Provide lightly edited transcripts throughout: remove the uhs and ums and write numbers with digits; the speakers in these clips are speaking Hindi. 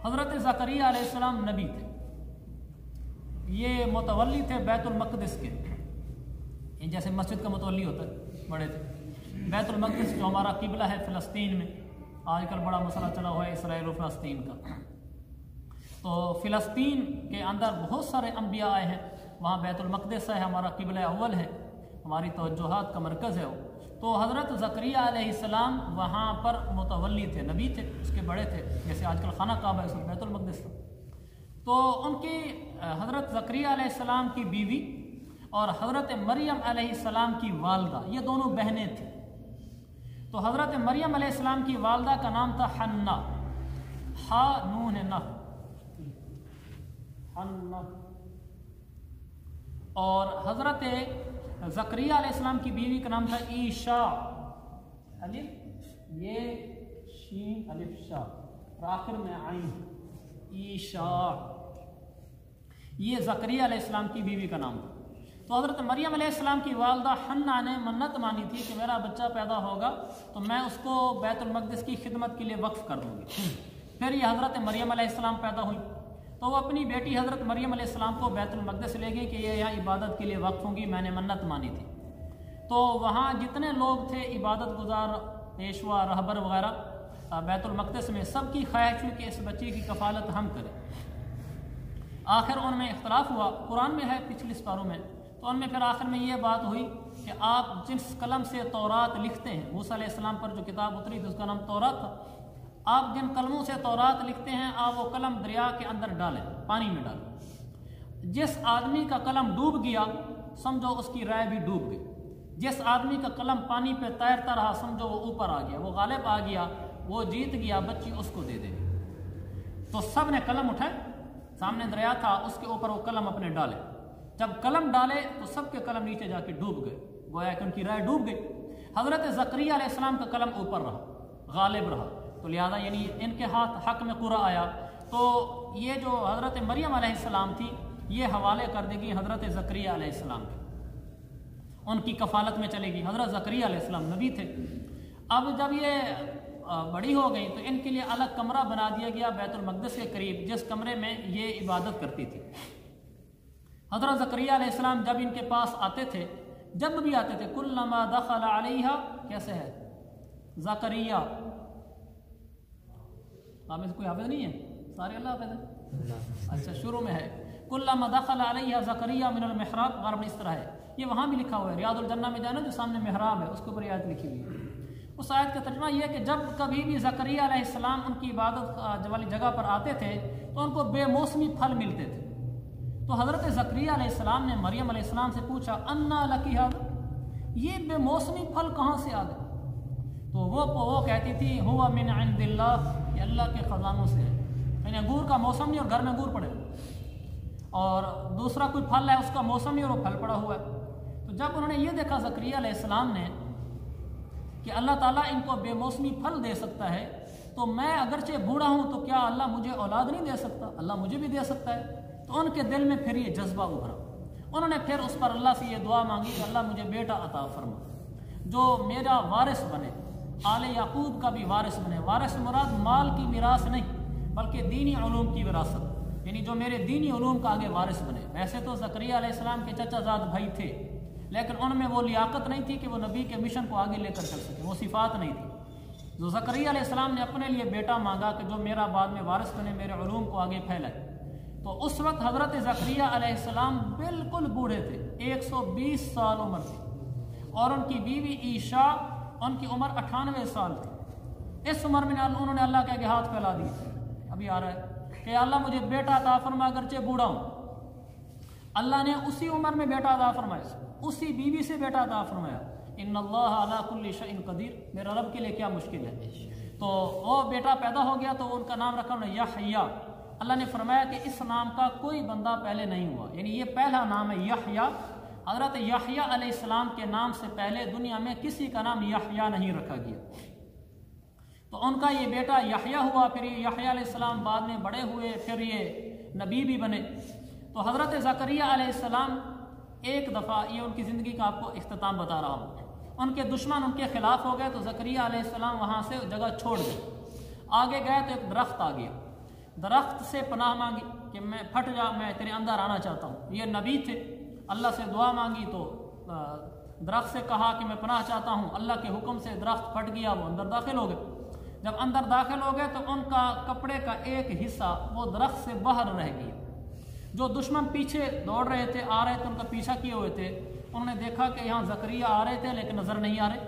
हज़रत ज़करिया अलैहिस्सलाम नबी थे, ये मुतवल्ली थे बैतुल मक़दिस के, जैसे मस्जिद का मुतवल्ली होता है, बड़े थे। बैतुल मक़दिस जो हमारा किबला है फ़लस्तीन में, आजकल बड़ा मसला चला हुआ है इसराइल और फ़लस्तीन का। तो फ़लस्तीन के अंदर बहुत सारे अम्बिया आए हैं, वहाँ बैतुल मक़दिस है, हमारा किबला अव्वल है, हमारी तवज्जुहात का मरकज़ है वो। तो हज़रत ज़करिया अलैहिस्सलाम वहाँ पर मुतवल्ली थे, नबी थे, उसके बड़े थे, जैसे आजकल खाना काबा है उसमें बैतुल मक़दिस था। तो उनकी हज़रत ज़करिया अलैहिस्सलाम की बीवी और हज़रत मरियम अलैहिस्सलाम की वालदा, ये दोनों बहनें थीं। तो हज़रत मरियम अलैहिस्सलाम की वालदा का नाम था हन्ना, हा नून न हन्ना, और हज़रत ज़करिया अलैहिस्सलाम की बीवी का नाम था ईशा, अलिफ ये शीन अलिफ शा, आखिर में आइन, ईशा, ये ज़करिया अलैहिस्सलाम की बीवी का नाम था। तो हज़रत मरियम अलैहिस्सलाम की वालदा हन्ना ने मन्नत मानी थी कि मेरा बच्चा पैदा होगा तो मैं उसको बैतुल मक़दिस की खिदमत के लिए वक्फ़ कर दूँगी। फिर ये हज़रत मरियम अलैहिस्सलाम पैदा हुई, तो वो अपनी बेटी हज़रत मरियम अलैहिस्सलाम को बैतुल मक़दिस ले गई कि ये यहाँ इबादत के लिए वक्फ़ होंगी, मैंने मन्नत मानी थी। तो वहाँ जितने लोग थे इबादत गुजार, पेशवा, रहबर वगैरह बैतुल मक़दिस में, सबकी ख्वाहिश हुई कि इस बच्चे की कफ़ालत हम करें। आखिर उनमें इख्तलाफ हुआ, कुरान में है पिछले पारों में, तो उनमें फिर आखिर में ये बात हुई कि आप जिस कलम से तौरात लिखते हैं, मूसा अलैहिस्सलाम पर जो किताब उतरी थी उसका नाम तौरात था, आप जिन कलमों से तौरात लिखते हैं आप वो कलम दरिया के अंदर डालें, पानी में डालें। जिस आदमी का कलम डूब गया समझो उसकी राय भी डूब गई, जिस आदमी का कलम पानी पे तैरता रहा समझो वो ऊपर आ गया, वो गालिब आ गया, वो जीत गया, बच्ची उसको दे देगी। तो सब ने कलम उठाए, सामने दरिया था, उसके ऊपर वो कलम अपने डाले। जब कलम डाले तो सबके कलम नीचे जाके डूब गए, गोया कि उनकी राय डूब गई। हज़रत ज़करिया अलैहिस्सलाम का कलम ऊपर रहा, गालिब रहा, तो लिहाजा यानी इनके हाथ हक में कुरा आया। तो ये जो हज़रत मरियम अलैहिस्सलाम थी ये हवाले कर देगी हज़रत ज़करिया अलैहिस्सलाम के, उनकी कफ़ालत में चलेगी। हज़रत ज़करिया अलैहिस्सलाम नबी थे। अब जब ये बड़ी हो गई तो इनके लिए अलग कमरा बना दिया गया बैतुल मक़दिस के करीब, जिस कमरे में ये इबादत करती थी। हज़रत ज़करिया अलैहिस्सलाम जब इनके पास आते थे, जब भी आते थे, कुल्लमा दखल अलैहा, कैसे है ज़करिया, आप में से कोई हाफ़िज़ नहीं है? सारे अल्लाह हाफ़िज़ है। अच्छा, शुरू में है कुल्लमा दखल अलैहा ज़करिया मिनल मिहराब, गरब इस तरह है, ये वहाँ भी लिखा हुआ है, रियादुल जन्ना में जाना जो सामने मेहराब है उसके ऊपर आयत लिखी हुई है। उस आयत का तर्जुमा यह है कि जब कभी भी ज़करिया अलैहिस्सलाम उनकी इबादत वाली जगह पर आते थे तो उनको बेमौसमी फल मिलते थे। तो हज़रत ज़करिया अलैहिस्सलाम ने मरियम अलैहिस्सलाम से पूछा, अन्ना लकी हाज़ा, ये बेमौसमी फल कहाँ से आ गए? तो वो कहती थी, हुवा मिन इंदिल्लाह, ये अल्लाह के ख़ज़ानों से है। यानी अंगूर का मौसम नहीं और घर में अंगूर पड़े, और दूसरा कोई फल है उसका मौसम नहीं और वो फल पड़ा हुआ है। तो जब उन्होंने ये देखा ज़करिया अलैहिस्सलाम ने कि अल्लाह ताला इनको बेमौसमी फल दे सकता है, तो मैं अगरचे बूढ़ा हूँ तो क्या अल्लाह मुझे औलाद नहीं दे सकता? अल्लाह मुझे भी दे सकता है। तो उनके दिल में फिर ये जज्बा उभरा, उन्होंने फिर उस पर अल्लाह से ये दुआ मांगी कि अल्लाह मुझे बेटा अता फरमा, जो मेरा वारिस बने, आले याकूब का भी वारिस बने। वारिस मुराद माल की मिरास नहीं बल्कि दीनी उलूम की विरासत, यानी जो मेरे दीनी उलूम का आगे वारिस बने। वैसे तो ज़करिया अलैहिस्सलाम के चचाजाद भाई थे, लेकिन उनमें वो लियाकत नहीं थी कि वो नबी के मिशन को आगे लेकर चल सके, वो सिफ़ात नहीं थी। जो ज़करिया अलैहिस्सलाम ने अपने लिए बेटा मांगा कि जो मेरा बाद में वारिस बने, मेरे उलूम को आगे फैलाए। तो उस वक्त हज़रत ज़करिया अलैहिस्सलाम बिल्कुल बूढ़े थे, 120 साल उम्र थी, और उनकी बीवी ईशा उनकी उम्र 98 साल थी। इस उम्र में उन्होंने अल्लाह के आगे हाथ फैला दिए, अभी आ रहा है कि अल्लाह मुझे बेटा अता फरमा, अगरचे बूढ़ा हूँ। अल्लाह ने उसी उम्र में बेटा अता फरमाया, उसी बीवी से बेटा अता फरमाया। इन्नल्लाह अला कुल्ली शैइन क़दीर, मेरा रब के लिए क्या मुश्किल है। तो वो बेटा पैदा हो गया तो उनका नाम रखा उन्होंने यहया। अल्लाह ने फरमाया कि इस नाम का कोई बंदा पहले नहीं हुआ, यानी ये पहला नाम है यहया। हज़रत यहया अलैहिस्सलाम के नाम से पहले दुनिया में किसी का नाम यहया नहीं रखा गया। तो उनका ये बेटा यहया हुआ, फिर ये यहया अलैहिस्सलाम बाद में बड़े हुए, फिर ये नबी भी बने। तो हज़रत ज़करिया अलैहिस्सलाम एक दफ़ा, ये उनकी ज़िंदगी का आपको इख्तिताम बता रहा हूँ, उनके दुश्मन उनके ख़िलाफ़ हो गए तो ज़करिया अलैहिस्सलाम वहाँ से जगह छोड़ गए। आगे गए तो एक दरख्त आ गया, दरख्त से पनाह मांगी कि मैं फट जा, मैं तेरे अंदर आना चाहता हूँ। ये नबी थे, अल्लाह से दुआ मांगी तो दरख्त से कहा कि मैं पनाह चाहता हूँ, अल्लाह के हुक्म से दरख्त फट गया, वो अंदर दाखिल हो गए। जब अंदर दाखिल हो गए तो उनका कपड़े का एक हिस्सा वो दरख्त से बाहर रह गया। जो दुश्मन पीछे दौड़ रहे थे, आ रहे थे, उनका पीछा किए हुए थे, उन्होंने देखा कि यहाँ ज़करिया आ रहे थे लेकिन नज़र नहीं आ रहे,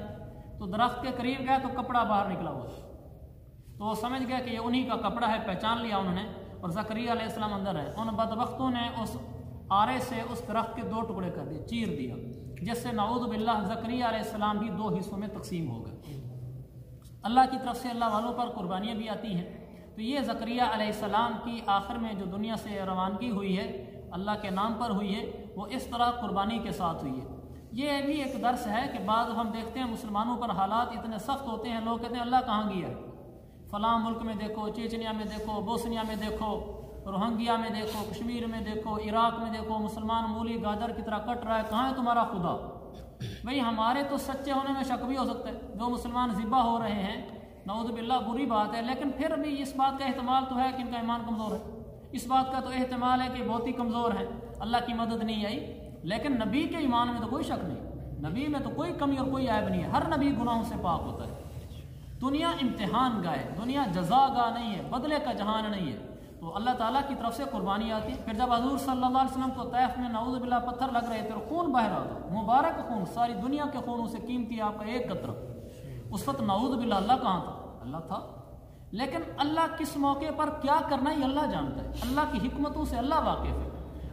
तो दरख्त के करीब गए तो कपड़ा बाहर निकला हुआ, तो वो समझ गया कि ये उन्हीं का कपड़ा है, पहचान लिया उन्होंने, और ज़करिया अलैहिस्सलाम अंदर है। उन बदबख्तों ने उस आरे से उस दरख्त के 2 टुकड़े कर दिए, चीर दिया, जिससे नाऊज़ बिल्लाह ज़करिया अलैहिस्सलाम भी 2 हिस्सों में तकसीम हो गए। अल्लाह की तरफ से अल्लाह वालों पर कुर्बानियाँ भी आती हैं। तो ये ज़करिया अलैहिस्सलाम की आखिर में जो दुनिया से रवानगी हुई है, अल्लाह के नाम पर हुई है, वो इस तरह कुर्बानी के साथ हुई है। ये भी एक दर्स है कि बाद हम देखते हैं मुसलमानों पर हालात इतने सख्त होते हैं, लोग कहते हैं अल्लाह कहाँ गया, फ़लाँ मुल्क में देखो, चेचनिया में देखो, बोस्निया में देखो, रोहिंग्या में देखो, कश्मीर में देखो, इराक में देखो, मुसलमान मूली गाजर की तरह कट रहा है, कहाँ है तुम्हारा खुदा। भाई हमारे तो सच्चे होने में शक भी हो सकता है, जो मुसलमान ज़िबा हो रहे हैं, नऊज़ बिल्लाह बुरी बात है, लेकिन फिर भी इस बात का एहतमाल तो है कि इनका ईमान कमज़ोर है, इस बात का तो एहतमाल है कि बहुत ही कमज़ोर है, अल्लाह की मदद नहीं आई। लेकिन नबी के ईमान में तो कोई शक नहीं, नबी में तो कोई कमी और कोई ऐब नहीं है, हर नबी गुनाहों से पाक होता है। दुनिया इम्तिहान गाह है, दुनिया जज़ा गाह नहीं है, बदले का जहान नहीं है। तो अल्लाह ताला की तरफ से कुर्बानी आती है। फिर जब हज़ूर सल्लल्लाहु अलैहि वसल्लम को तैफ में नाऊज़ बिल्लाह पत्थर लग रहे थे और खून बह रहा था, मुबारक खून, सारी दुनिया के खूनों से कीमती आपका एक कतरा, उस वक्त नाऊज़ बिल्लाह अल्लाह कहाँ था, अल्लाह था। लेकिन अल्लाह किस मौके पर क्या करना है अल्लाह जानता है, अल्लाह की हिकमतों से अल्लाह वाकिफ़ है,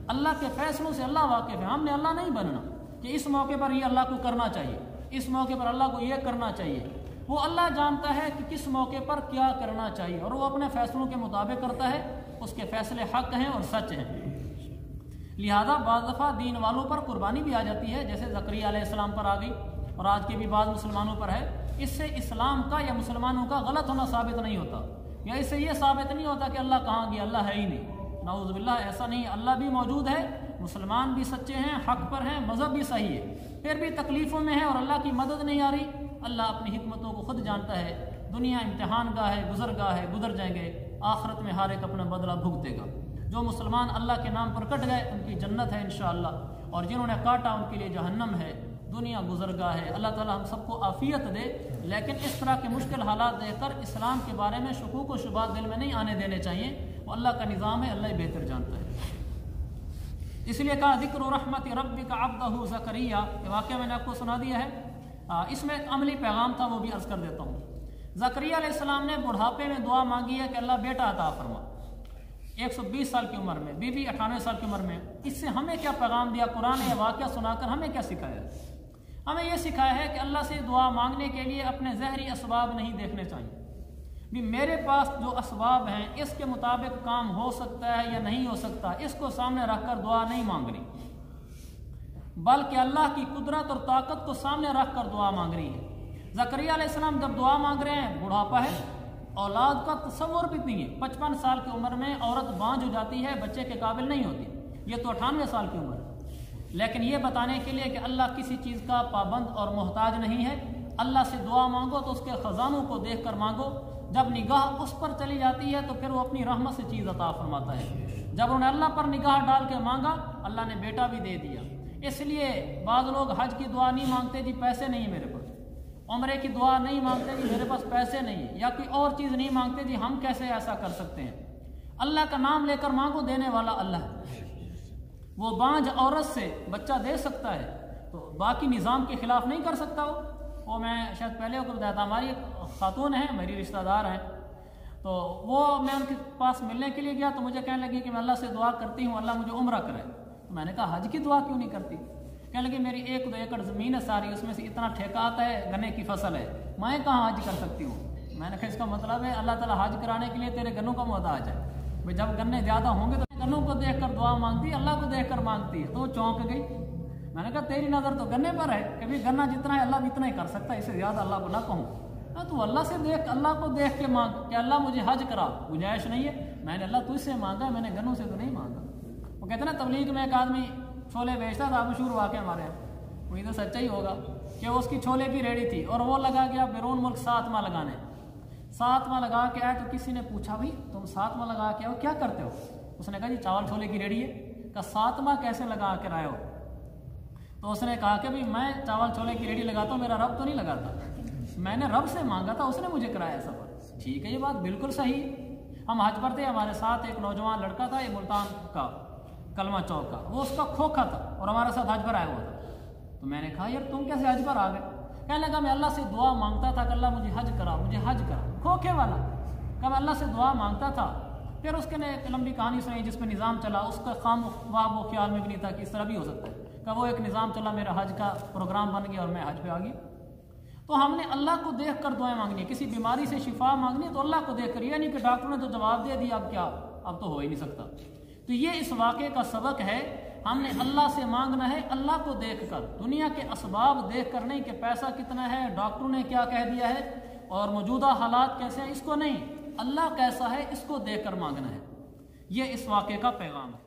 अल्लाह के फैसलों से अल्लाह वाकिफ़ है। हमने अल्लाह नहीं बनना कि इस मौके पर ये अल्लाह को करना चाहिए, इस मौके पर अल्लाह को ये करना चाहिए। वो अल्लाह जानता है कि किस मौके पर क्या करना चाहिए, और वो अपने फैसलों के मुताबिक करता है, उसके फैसले हक हैं और सच हैं। लिहाजा बाज़ दफ़ा दीन वालों पर कुर्बानी भी आ जाती है, जैसे ज़करिया अलैहिस्सलाम पर आ गई और आज के भी बाद मुसलमानों पर है। इससे इस्लाम का या मुसलमानों का गलत होना साबित नहीं होता, या इससे ये साबित नहीं होता कि अल्लाह कहाँ गया, अल्लाह है ही नहीं। नाऊज़ बिल्लाह, ऐसा नहीं, अल्लाह भी मौजूद है, मुसलमान भी सच्चे हैं, हक पर हैं, मज़हब भी सही है, फिर भी तकलीफ़ों में है और अल्लाह की मदद नहीं आ रही। अल्लाह अपनी हिकमतों को खुद जानता है। दुनिया इम्तिहान गाह है, गुजरगाह है, गुजर जाएंगे, आखिरत में हर एक अपना बदला भुगतेगा। जो मुसलमान अल्लाह के नाम पर कट गए उनकी जन्नत है इंशाअल्लाह, और जिन्होंने काटा उनके लिए जहन्नम है। दुनिया गुजरगाह है। अल्लाह ताला हम सबको आफ़ियत दे, लेकिन इस तरह के मुश्किल हालात देखकर इस्लाम के बारे में शुकूक व शुबात दिल में नहीं आने देने चाहिए। वो अल्लाह का निज़ाम है, अल्लाह ही बेहतर जानता है। इसलिए कहा ज़िक्र रहमत रब्बिका अब्दहु ज़करिया, ये वाक़या मैंने आपको सुना दिया है। इसमें अमली पैगाम था, वो भी अर्ज़ कर देता हूँ। ज़करिया अलैहिस्सलाम ने बुढ़ापे में दुआ मांगी है कि अल्लाह बेटा अता फरमा, 120 साल की उम्र में, बीवी 98 साल की उम्र में। इससे हमें क्या पैगाम दिया कुरान ने, वाक़या सुनाकर हमें क्या सिखाया? हमें यह सिखाया है कि अल्लाह से दुआ मांगने के लिए अपने ज़हरी असबाब नहीं देखने चाहिए। भी मेरे पास जो असबाब हैं इसके मुताबिक काम हो सकता है या नहीं हो सकता, इसको सामने रखकर दुआ नहीं मांगनी, बल्कि अल्लाह की कुदरत और ताकत को सामने रखकर दुआ मांग रही है। ज़करिया अलैहिस्सलाम जब दुआ मांग रहे हैं, बुढ़ापा है, औलाद का तसव्वुर भी नहीं है। 55 साल की उम्र में औरत बांझ हो जाती है, बच्चे के काबिल नहीं होती। ये तो 98 साल की उम्र है। लेकिन ये बताने के लिए कि अल्लाह किसी चीज़ का पाबंद और मोहताज नहीं है। अल्लाह से दुआ मांगो तो उसके ख़जानों को देख कर मांगो। जब निगाह उस पर चली जाती है तो फिर वो अपनी रहमत से चीज़ अता फरमाता है। जब उन्होंने अल्लाह पर निगाह डाल के मांगा, अल्लाह ने बेटा भी दे दिया। इसलिए बाद लोग हज की दुआ नहीं मांगते, जी पैसे नहीं है मेरे पास, उम्रे की दुआ नहीं मांगते, जी मेरे पास पैसे नहीं है, या कोई और चीज़ नहीं मांगते, जी हम कैसे ऐसा कर सकते हैं। अल्लाह का नाम लेकर मांगो, देने वाला अल्लाह है। वो बांझ औरत से बच्चा दे सकता है, तो बाकी निज़ाम के ख़िलाफ़ नहीं कर सकता वो मैं शायद पहले को बताया था। हमारी एक खातून है, मेरी रिश्तेदार हैं, तो वो मैं उनके पास मिलने के लिए गया तो मुझे कहने लगी कि मैं अल्लाह से दुआ करती हूँ अल्लाह मुझे उम्रा करे। तो मैंने कहा हज की दुआ क्यों नहीं करती? कहने लगी मेरी 1-2 एकड़ ज़मीन है सारी, उसमें से इतना ठेका आता है, गन्ने की फसल है, मैं कहाँ हज कर सकती हूँ। मैंने कहा इसका मतलब है अल्लाह ताला हज कराने के लिए तेरे गन्नों का मोहताज है। भाई जब गन्ने ज़्यादा होंगे तो गन्नों को देख कर दुआ मांगती है, अल्लाह को देख कर मांगती है। तो वो चौंक गई। मैंने कहा तेरी नज़र तो गन्ने पर है, कभी गन्ना जितना है अल्लाह भी इतना ही कर सकता है, इससे ज़्यादा अल्लाह को ना कहूँ। तो अल्लाह से देख, अल्लाह को देख के मांग कि अल्लाह मुझे हज करा, गुंजाइश नहीं है। मैंने अल्लाह तुझसे मांगा, मैंने गन्नों से तो नहीं मांगा। वो कहते ना तबलीग में एक आदमी छोले बेचता था, मशहूर वाक़या हमारे यहाँ, वही तो सच्चा ही होगा कि उसकी छोले की रेडी थी और वो लगा गया बैरून मुल्क 7 माह लगाने। सातवां लगा के आए तो किसी ने पूछा भाई तुम सातवां लगा के आओ क्या करते हो? उसने कहा जी चावल छोले की रेडी है। कहा सातवां कैसे लगा कर आए हो? तो उसने कहा कि भाई मैं चावल छोले की रेडी लगाता हूँ, मेरा रब तो नहीं लगाता, मैंने रब से मांगा था, उसने मुझे कराया सफ़र। ठीक है, ये बात बिल्कुल सही। हम हज पर थे, हमारे साथ एक नौजवान लड़का था, ये मुल्तान का कलमा चौक का, वो उसका खोखा था और हमारे साथ हज पर आया हुआ था। तो मैंने कहा यार तुम कैसे हज पर आ गए? कहने लगा मैं अल्लाह से दुआ मांगता था कि अल्लाह मुझे हज करा, मुझे हज करा। खोखे वाला कहा मैं अल्लाह से दुआ मांगता था। फिर उसके ने एक लंबी कहानी सुनाई जिसमें निज़ाम चला, उसका खाम वो ख्याल में भी नहीं था कि इस तरह भी हो सकता है। कहा वो एक निज़ाम चला, मेरा हज का प्रोग्राम बन गया और मैं हज पे आ गया। तो हमने अल्लाह को देख कर दुआएं मांगनी है, किसी बीमारी से शिफा मांगनी है तो अल्लाह को देख कर, यह नहीं कि डॉक्टर ने तो जवाब दे दिया अब क्या, अब तो हो ही नहीं सकता। तो ये इस वाक़े का सबक है, हमने अल्लाह से मांगना है अल्लाह को देख कर, दुनिया के असबाब देख कर नहीं कि पैसा कितना है, डॉक्टरों ने क्या कह दिया है और मौजूदा हालात कैसे हैं, इसको नहीं, अल्लाह कैसा है इसको देख कर मांगना है। ये इस वाक़े का पैगाम है।